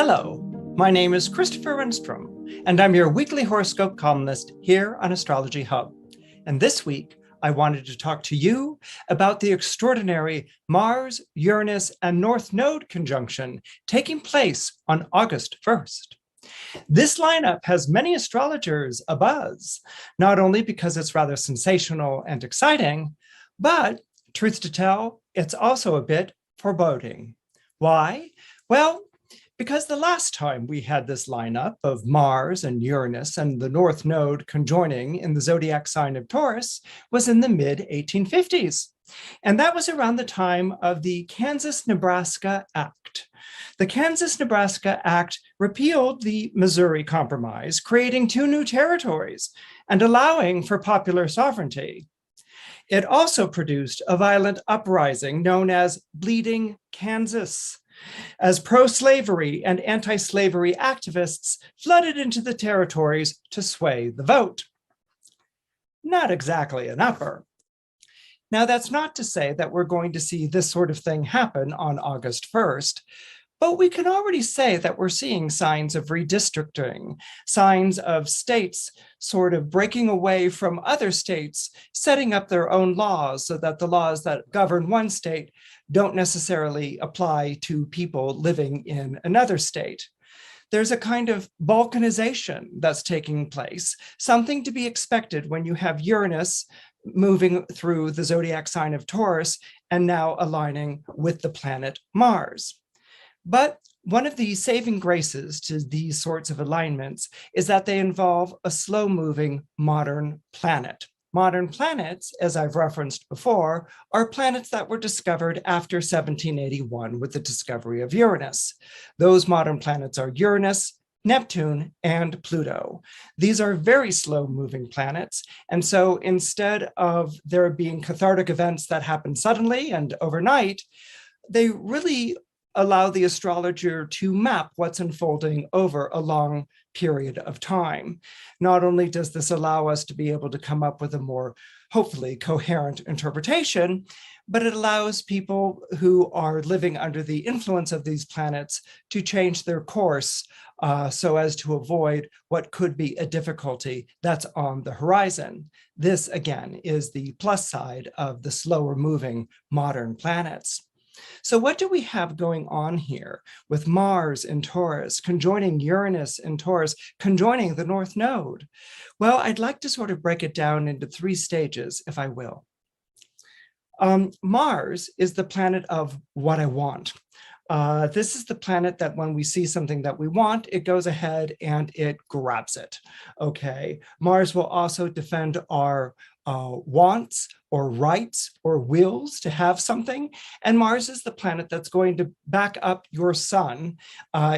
Hello, my name is Christopher Renstrom, and I'm your weekly horoscope columnist here on Astrology Hub. And this week, I wanted to talk to you about the extraordinary Mars, Uranus, and North Node conjunction taking place on August 1st. This lineup has many astrologers abuzz, not only because it's rather sensational and exciting, but, truth to tell, it's also a bit foreboding. Why? Well, because the last time we had this lineup of Mars and Uranus and the North Node conjoining in the zodiac sign of Taurus was in the mid-1850s. And that was around the time of the Kansas-Nebraska Act. The Kansas-Nebraska Act repealed the Missouri Compromise, creating two new territories and allowing for popular sovereignty. It also produced a violent uprising known as Bleeding Kansas, as pro-slavery and anti-slavery activists flooded into the territories to sway the vote. Not exactly an upper. Now, that's not to say that we're going to see this sort of thing happen on August 1st, but we can already say that we're seeing signs of redistricting, signs of states sort of breaking away from other states, setting up their own laws so that the laws that govern one state don't necessarily apply to people living in another state. There's a kind of balkanization that's taking place, something to be expected when you have Uranus moving through the zodiac sign of Taurus and now aligning with the planet Mars. But one of the saving graces to these sorts of alignments is that they involve a slow-moving modern planet. Modern planets, as I've referenced before, are planets that were discovered after 1781 with the discovery of Uranus. Those modern planets are Uranus, Neptune, and Pluto. These are very slow-moving planets, and so instead of there being cathartic events that happen suddenly and overnight, they really allow the astrologer to map what's unfolding over a long period of time. Not only does this allow us to be able to come up with a more, hopefully, coherent interpretation, but it allows people who are living under the influence of these planets to change their course so as to avoid what could be a difficulty that's on the horizon. This, again, is the plus side of the slower moving modern planets. So what do we have going on here with Mars in Taurus, conjoining Uranus in Taurus, conjoining the North Node? Well, I'd like to sort of break it down into three stages, if I will. Mars is the planet of what I want. This is the planet that when we see something that we want, it goes ahead and it grabs it, okay? Mars will also defend our wants or rights or wills to have something. And Mars is the planet that's going to back up your sun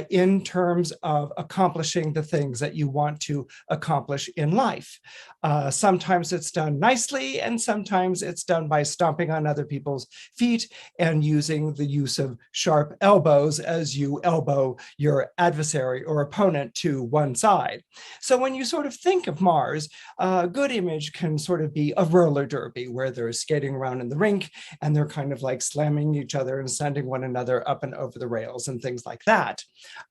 in terms of accomplishing the things that you want to accomplish in life. Sometimes it's done nicely, and sometimes it's done by stomping on other people's feet and using the use of sharp elbows as you elbow your adversary or opponent to one side. So when you sort of think of Mars, a good image can sort of be a roller derby where they're skating around in the rink and they're kind of like slamming each other and sending one another up and over the rails and things like that.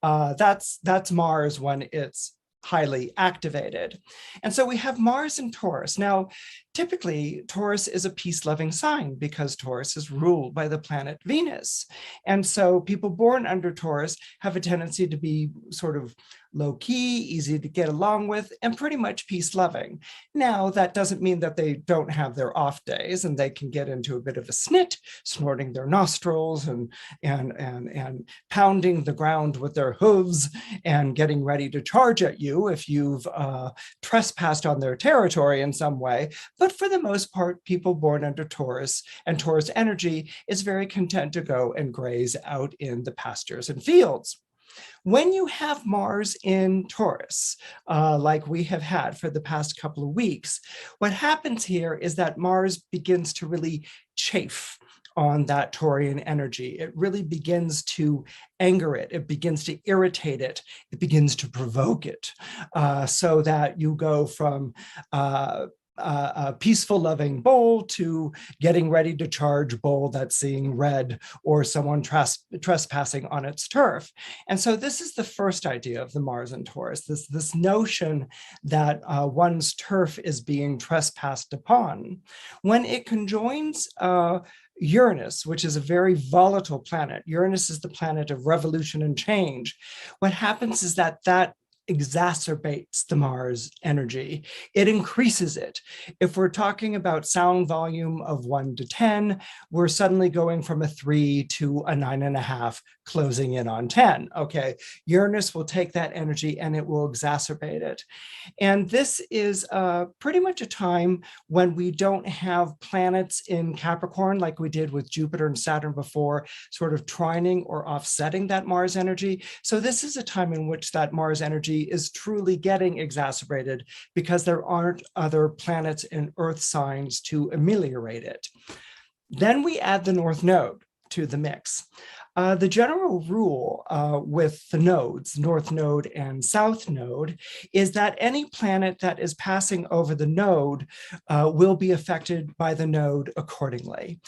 That's Mars when it's highly activated. And so we have Mars in Taurus. Now, typically, Taurus is a peace-loving sign because Taurus is ruled by the planet Venus. And so people born under Taurus have a tendency to be sort of low-key, easy to get along with, and pretty much peace-loving. Now, that doesn't mean that they don't have their off days and they can get into a bit of a snit, snorting their nostrils and pounding the ground with their hooves and getting ready to charge at you if you've trespassed on their territory in some way. But for the most part, people born under Taurus and Taurus energy is very content to go and graze out in the pastures and fields. When you have Mars in Taurus, like we have had for the past couple of weeks, what happens here is that Mars begins to really chafe on that Taurian energy. It really begins to anger it. It begins to irritate it. It begins to provoke it so that you go from a peaceful, loving bull to getting ready to charge bull that's seeing red or someone trespassing on its turf. And so this is the first idea of the Mars in Taurus, this notion that one's turf is being trespassed upon. When it conjoins Uranus, which is a very volatile planet. Uranus is the planet of revolution and change. What happens is that exacerbates the Mars energy. It increases it. If we're talking about sound volume of 1 to 10, we're suddenly going from a 3 to a 9.5, closing in on 10. Okay, Uranus will take that energy and it will exacerbate it. And this is pretty much a time when we don't have planets in Capricorn like we did with Jupiter and Saturn before, sort of trining or offsetting that Mars energy. So this is a time in which that Mars energy is truly getting exacerbated because there aren't other planets in Earth signs to ameliorate it. Then we add the North Node to the mix. The general rule with the nodes, North Node and South Node, is that any planet that is passing over the node will be affected by the node accordingly.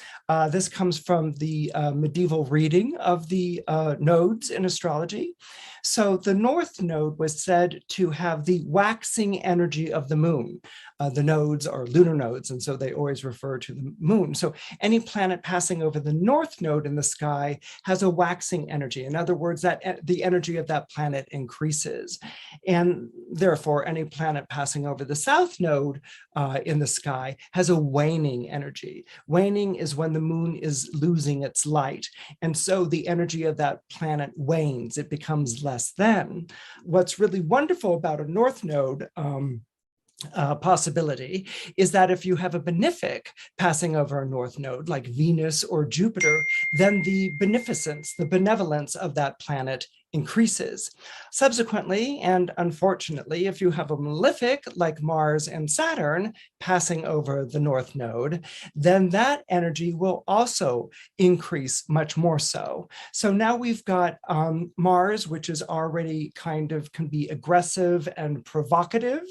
This comes from the medieval reading of the nodes in astrology. So the North Node was said to have the waxing energy of the moon. The nodes are lunar nodes, and so they always refer to the moon. So any planet passing over the North Node in the sky has a waxing energy. In other words, that the energy of that planet increases. And therefore, any planet passing over the South Node in the sky has a waning energy. Waning is when the moon is losing its light. And so the energy of that planet wanes. It becomes less than. What's really wonderful about a North Node possibility is that if you have a benefic passing over a North Node like Venus or Jupiter, then the beneficence, the benevolence of that planet increases. Subsequently, and unfortunately, if you have a malefic like Mars and Saturn passing over the North Node, then that energy will also increase much more so. So now we've got Mars, which is already kind of can be aggressive and provocative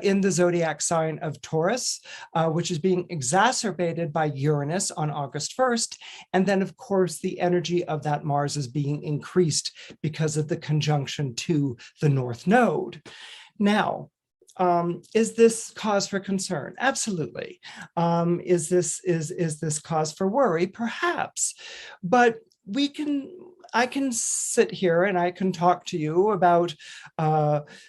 in the zodiac sign of Taurus, which is being exacerbated by Uranus on August 1st. And then, of course, the energy of that Mars is being increased because of the conjunction to the North Node. Now, is this cause for concern? Absolutely. Is this cause for worry? Perhaps. But I can sit here and I can talk to you about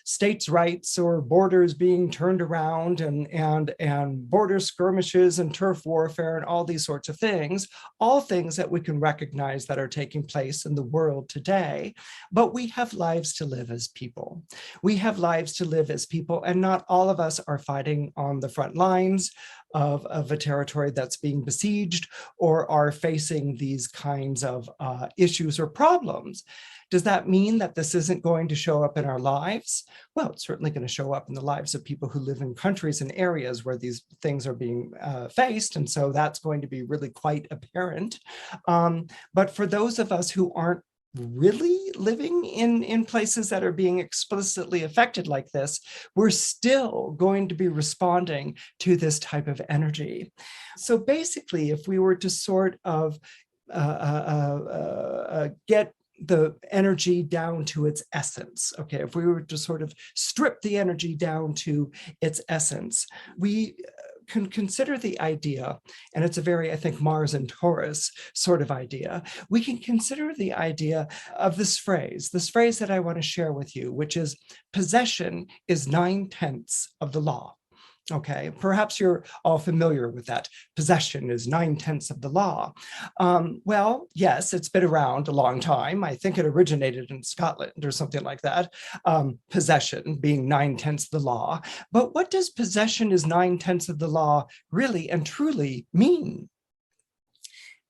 states' rights or borders being turned around and border skirmishes and turf warfare and all these sorts of things, all things that we can recognize that are taking place in the world today. But we have lives to live as people. We have lives to live as people, and not all of us are fighting on the front lines of a territory that's being besieged or are facing these kinds of issues or problems. Does that mean that this isn't going to show up in our lives? Well, it's certainly going to show up in the lives of people who live in countries and areas where these things are being faced. And so that's going to be really quite apparent. But for those of us who aren't really living in places that are being explicitly affected like this, we're still going to be responding to this type of energy. So basically, if we were to sort of get the energy down to its essence, okay, if we were to sort of strip the energy down to its essence, we can consider the idea, and it's a very, I think, Mars and Taurus sort of idea, we can consider the idea of this phrase that I want to share with you, which is possession is 9/10 of the law. Okay, perhaps you're all familiar with that. Possession is 9/10 of the law. Well, yes, it's been around a long time. I think it originated in Scotland or something like that. Possession being 9/10 of the law. But what does possession is 9/10 of the law really and truly mean?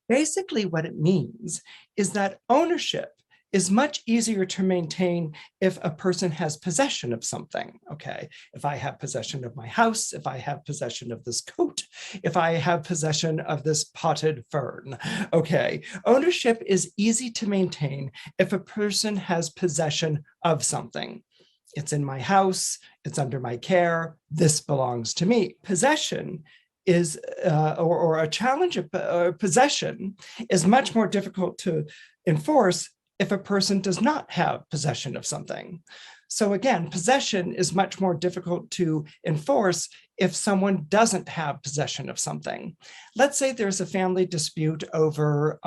Basically, what it means is that ownership is much easier to maintain if a person has possession of something, okay? If I have possession of my house, if I have possession of this coat, if I have possession of this potted fern, okay? Ownership is easy to maintain if a person has possession of something. it's in my house, it's under my care, this belongs to me. Possession is, or a challenge of possession is much more difficult to enforce if a person does not have possession of something. So again, possession is much more difficult to enforce if someone doesn't have possession of something. Let's say there's a family dispute over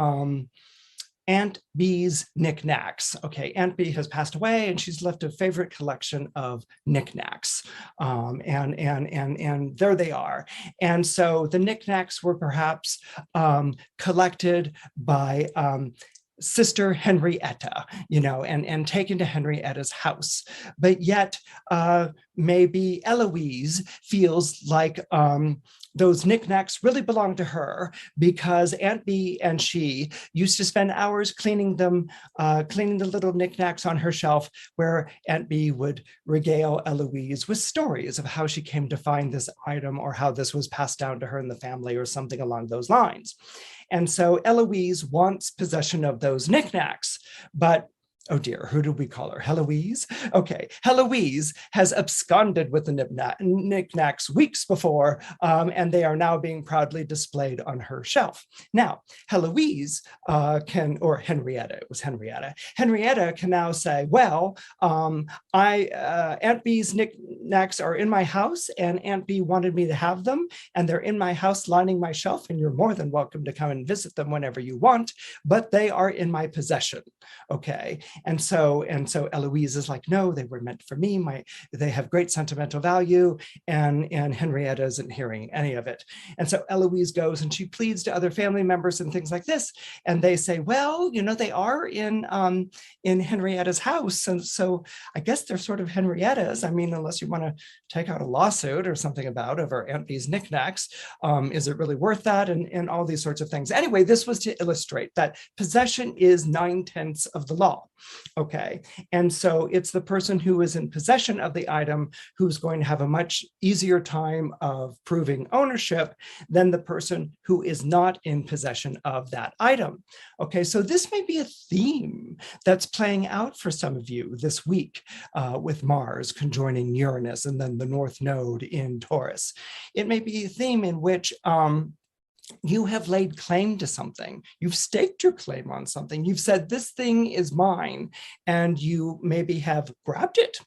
Aunt B's knickknacks. Okay, Aunt B has passed away and she's left a favorite collection of knickknacks. And there they are. And so the knickknacks were perhaps collected by Sister Henrietta, and taken to Henrietta's house. But yet maybe Eloise feels like those knickknacks really belong to her because Aunt B and she used to spend hours cleaning them, cleaning the little knickknacks on her shelf, where Aunt B would regale Eloise with stories of how she came to find this item or how this was passed down to her in the family or something along those lines. And so Eloise wants possession of those knickknacks, but oh dear, who did we call her? Heloise? Okay, Heloise has absconded with the knickknacks weeks before, and they are now being proudly displayed on her shelf. Now, Heloise or Henrietta, it was Henrietta. Henrietta can now say, well, Aunt B's knickknacks are in my house, and Aunt B wanted me to have them, and they're in my house lining my shelf, and you're more than welcome to come and visit them whenever you want, but they are in my possession, okay? And so Eloise is like, no, they were meant for me. They have great sentimental value, and Henrietta isn't hearing any of it. And so Eloise goes and she pleads to other family members and things like this. And they say, well, they are in Henrietta's house. And so I guess they're sort of Henrietta's. I mean, unless you want to take out a lawsuit or something about over Aunt B's knickknacks, is it really worth that? And all these sorts of things. Anyway, this was to illustrate that possession is 9/10 of the law. Okay, and so it's the person who is in possession of the item who's going to have a much easier time of proving ownership than the person who is not in possession of that item. Okay, so this may be a theme that's playing out for some of you this week with Mars conjoining Uranus and then the North Node in Taurus. It may be a theme in which you have laid claim to something. You've staked your claim on something. You've said, this thing is mine, and you maybe have grabbed it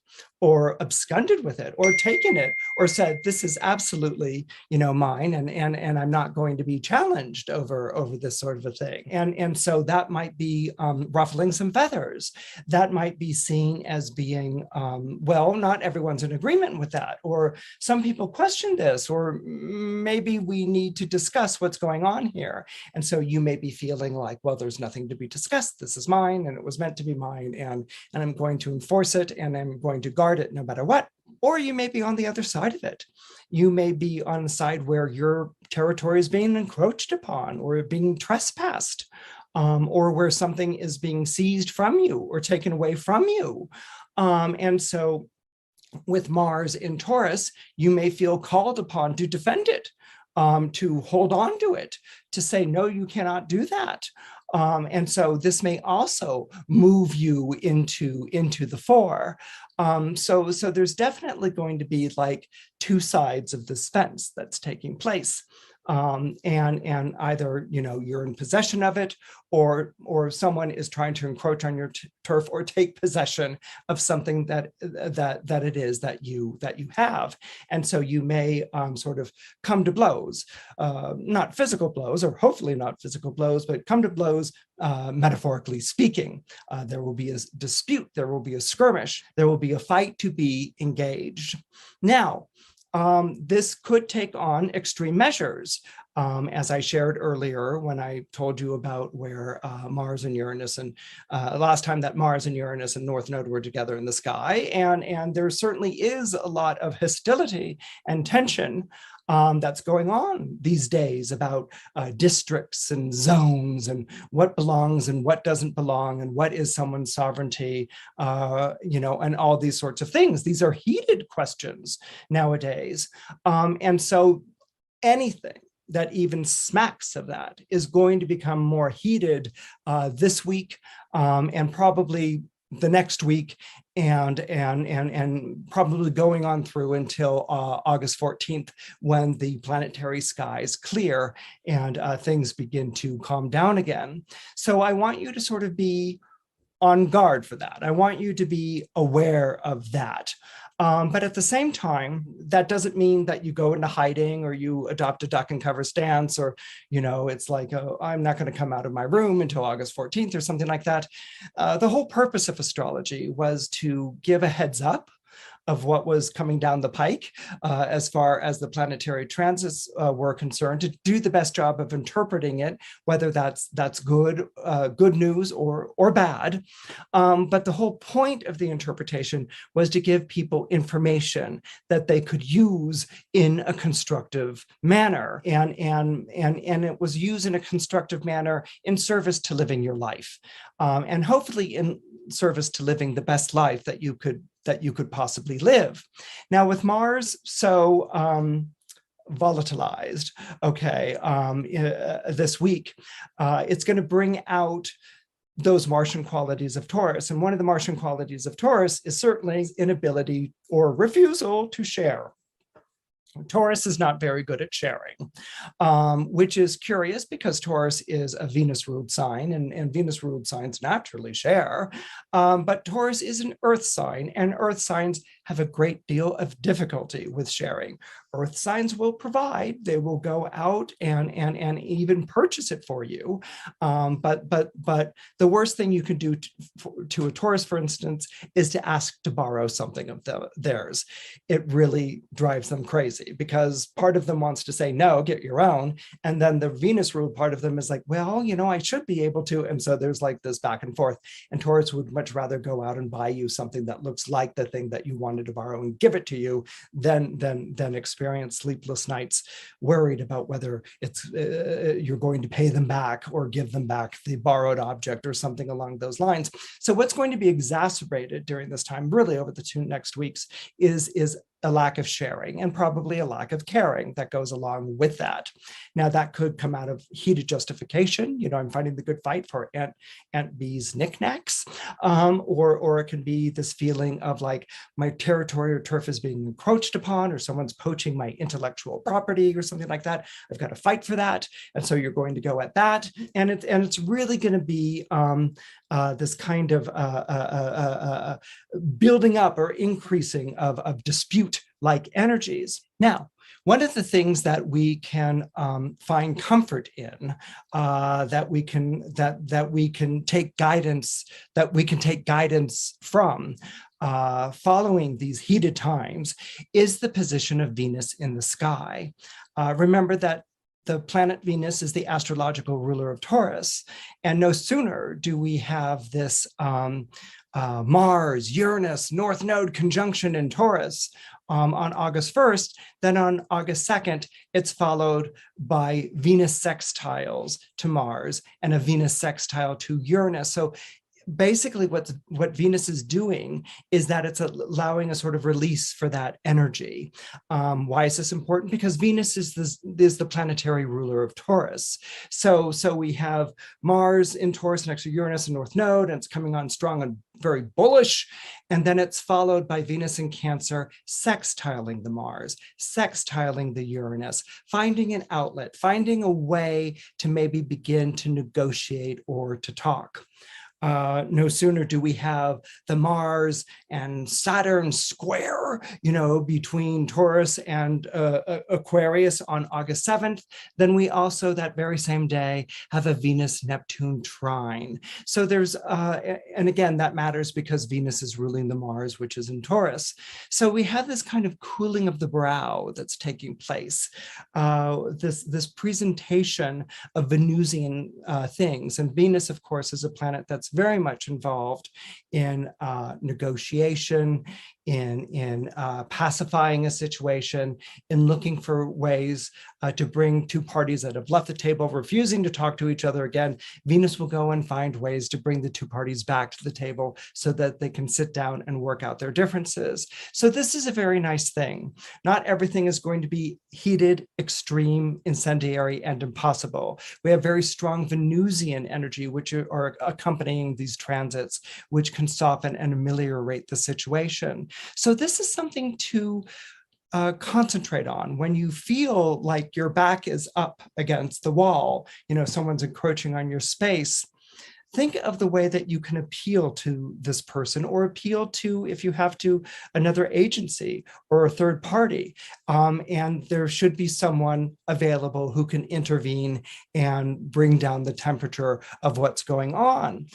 or absconded with it or taken it or said, this is absolutely, mine, and I'm not going to be challenged over this sort of a thing. And so that might be ruffling some feathers. That might be seen as being, well, not everyone's in agreement with that, or some people question this, or maybe we need to discuss what's going on here. And so you may be feeling like, well, there's nothing to be discussed. This is mine, and it was meant to be mine, and I'm going to enforce it, and I'm going to guard it no matter what. Or you may be on the other side of it. You may be on the side where your territory is being encroached upon or being trespassed, or where something is being seized from you or taken away from you. And so with Mars in Taurus, you may feel called upon to defend it, to hold on to it, to say, no, you cannot do that. And so this may also move you into the fore. So there's definitely going to be like two sides of this fence that's taking place. And either, you're in possession of it, or someone is trying to encroach on your turf or take possession of something that it is that you have. And so you may sort of come to blows, not physical blows, or hopefully not physical blows, but come to blows, metaphorically speaking. There will be a dispute, there will be a skirmish, there will be a fight to be engaged. Now, this could take on extreme measures, as I shared earlier when I told you about where Mars and Uranus, and last time that Mars and Uranus and North Node were together in the sky. And there certainly is a lot of hostility and tension that's going on these days about districts and zones and what belongs and what doesn't belong and what is someone's sovereignty, and all these sorts of things. These are heated questions nowadays. And so anything that even smacks of that is going to become more heated this week, and probably the next week and probably going on through until August 14th, when the planetary skies clear and things begin to calm down again. So I want you to sort of be on guard for that. I want you to be aware of that. But at the same time, that doesn't mean that you go into hiding or you adopt a duck and cover stance, or, it's like, oh, I'm not going to come out of my room until August 14th or something like that. The whole purpose of astrology was to give a heads up of what was coming down the pike as far as the planetary transits were concerned, to do the best job of interpreting it, whether that's good news or bad. But the whole point of the interpretation was to give people information that they could use in a constructive manner, and it was used in a constructive manner in service to living your life, and hopefully in service to living the best life that you could possibly live. Now, with Mars so volatilized, this week, it's going to bring out those Martian qualities of Taurus. And one of the Martian qualities of Taurus is certainly inability or refusal to share. Taurus is not very good at sharing, which is curious because Taurus is a Venus-ruled sign, and Venus-ruled signs naturally share. But Taurus is an Earth sign, and Earth signs have a great deal of difficulty with sharing. Earth signs will provide, they will go out and even purchase it for you. But the worst thing you can do to a Taurus, for instance, is to ask to borrow something of theirs. It really drives them crazy, because part of them wants to say, no, get your own. And then the Venus ruled part of them is like, well, I should be able to. And so there's like this back and forth. And Taurus would much rather go out and buy you something that looks like the thing that you wanted to borrow and give it to you than experience sleepless nights worried about whether it's you're going to pay them back or give them back the borrowed object or something along those lines. So what's going to be exacerbated during this time, really over the 2 next weeks, is a lack of sharing and probably a lack of caring that goes along with that. Now, that could come out of heated justification. I'm fighting the good fight for Aunt B's knickknacks, or it can be this feeling of like my territory or turf is being encroached upon, or someone's poaching my intellectual property or something like that. I've got to fight for that, and so you're going to go at that, and it's really going to be this kind of building up or increasing of dispute-like energies. Now, one of the things that we can find comfort in, that we can take guidance from, following these heated times, is the position of Venus in the sky. Remember that the planet Venus is the astrological ruler of Taurus, and no sooner do we have this Mars-Uranus-North node conjunction in Taurus on August 1st, then on August 2nd, it's followed by Venus sextiles to Mars and a Venus sextile to Uranus. So basically what Venus is doing is that it's allowing a sort of release for that energy. Why is this important? Because Venus is the planetary ruler of Taurus. So we have Mars in Taurus next to Uranus and North Node, and it's coming on strong and very bullish. And then it's followed by Venus in Cancer sextiling the Mars, sextiling the Uranus, finding an outlet, finding a way to maybe begin to negotiate or to talk. No sooner do we have the Mars and Saturn square, between Taurus and Aquarius on August 7th, then we also that very same day have a Venus-Neptune trine. So there's, and again, that matters because Venus is ruling the Mars, which is in Taurus. So we have this kind of cooling of the brow that's taking place, this presentation of Venusian things. And Venus, of course, is a planet that's very much involved in negotiation, in pacifying a situation, in looking for ways to bring two parties that have left the table, refusing to talk to each other again. Venus will go and find ways to bring the two parties back to the table so that they can sit down and work out their differences. So this is a very nice thing. Not everything is going to be heated, extreme, incendiary, and impossible. We have very strong Venusian energy, which are accompanying delaying these transits, which can soften and ameliorate the situation. So this is something to concentrate on when you feel like your back is up against the wall, someone's encroaching on your space. Think of the way that you can appeal to this person, or appeal to, if you have to, another agency or a third party. And there should be someone available who can intervene and bring down the temperature of what's going on.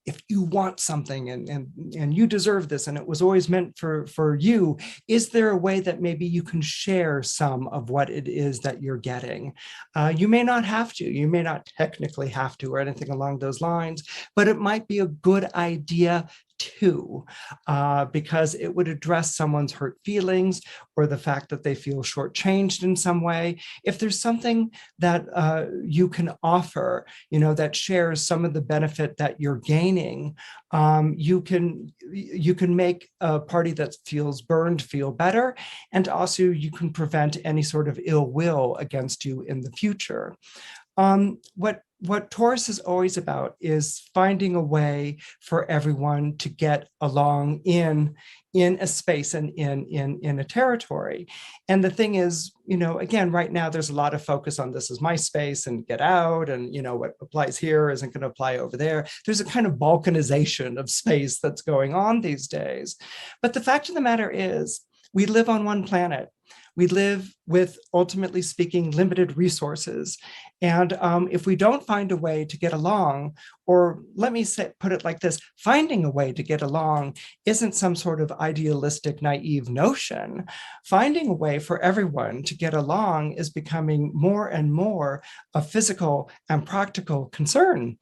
If you want something and you deserve this, and it was always meant for you, is there a way that maybe you can share some of what it is that you're getting? You may not have to, you may not technically have to, or anything along those lines, but it might be a good idea too, because it would address someone's hurt feelings or the fact that they feel shortchanged in some way. If there's something that you can offer, that shares some of the benefit that you're gaining, you can make a party that feels burned feel better, and also you can prevent any sort of ill will against you in the future. What Taurus is always about is finding a way for everyone to get along in a space and in a territory. And the thing is, again, right now there's a lot of focus on this is my space and get out, and what applies here isn't going to apply over there. There's a kind of balkanization of space that's going on these days. But the fact of the matter is, we live on one planet. We live with, ultimately speaking, limited resources. And if we don't find a way to get along, or let me put it like this, finding a way to get along isn't some sort of idealistic, naive notion. Finding a way for everyone to get along is becoming more and more a physical and practical concern,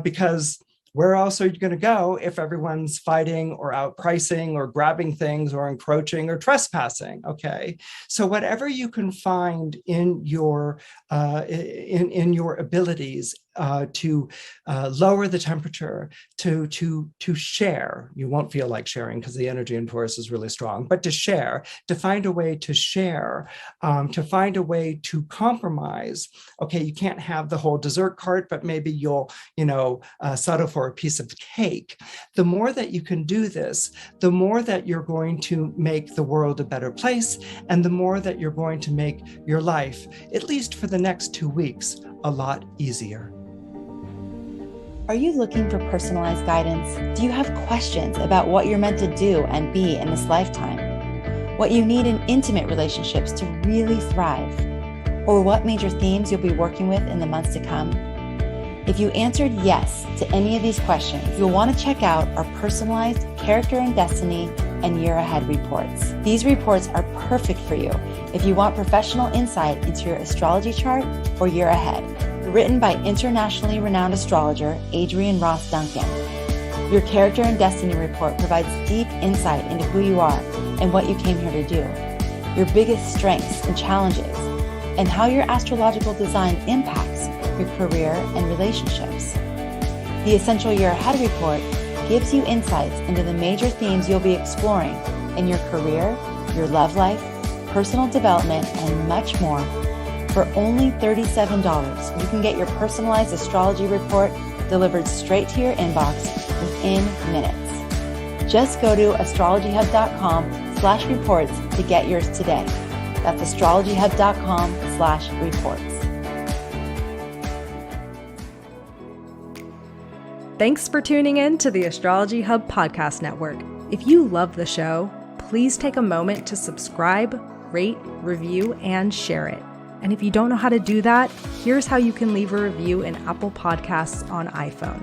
because where else are you going to go if everyone's fighting or outpricing or grabbing things or encroaching or trespassing? Okay, so whatever you can find in your abilities to lower the temperature, to share. You won't feel like sharing because the energy in Taurus is really strong, but to share, to find a way to share, to find a way to compromise. Okay, you can't have the whole dessert cart, but maybe you'll, settle for a piece of cake. The more that you can do this, the more that you're going to make the world a better place, and the more that you're going to make your life, at least for the next 2 weeks, a lot easier. Are you looking for personalized guidance? Do you have questions about what you're meant to do and be in this lifetime? What you need in intimate relationships to really thrive? Or what major themes you'll be working with in the months to come? If you answered yes to any of these questions, you'll want to check out our personalized character and destiny and year ahead reports. These reports are perfect for you if you want professional insight into your astrology chart or year ahead. Written by internationally renowned astrologer Adrian Ross Duncan. Your character and destiny report provides deep insight into who you are and what you came here to do, your biggest strengths and challenges, and how your astrological design impacts your career and relationships. The Essential Year Ahead report gives you insights into the major themes you'll be exploring in your career, your love life, personal development, and much more. For only $37, you can get your personalized astrology report delivered straight to your inbox within minutes. Just go to astrologyhub.com/reports to get yours today. That's astrologyhub.com/reports. Thanks for tuning in to the Astrology Hub Podcast Network. If you love the show, please take a moment to subscribe, rate, review, and share it. And if you don't know how to do that, here's how you can leave a review in Apple Podcasts on iPhone.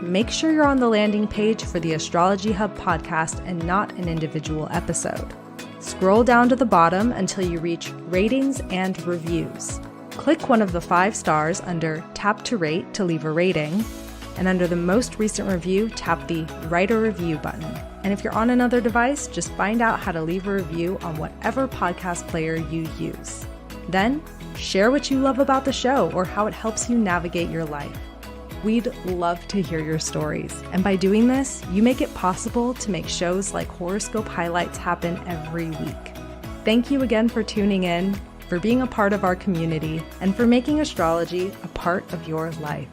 Make sure you're on the landing page for the Astrology Hub podcast and not an individual episode. Scroll down to the bottom until you reach Ratings and Reviews. Click one of the 5 stars under Tap to Rate to leave a rating, and under the most recent review, tap the Write a Review button. And if you're on another device, just find out how to leave a review on whatever podcast player you use. Then, share what you love about the show or how it helps you navigate your life. We'd love to hear your stories. And by doing this, you make it possible to make shows like Horoscope Highlights happen every week. Thank you again for tuning in, for being a part of our community, and for making astrology a part of your life.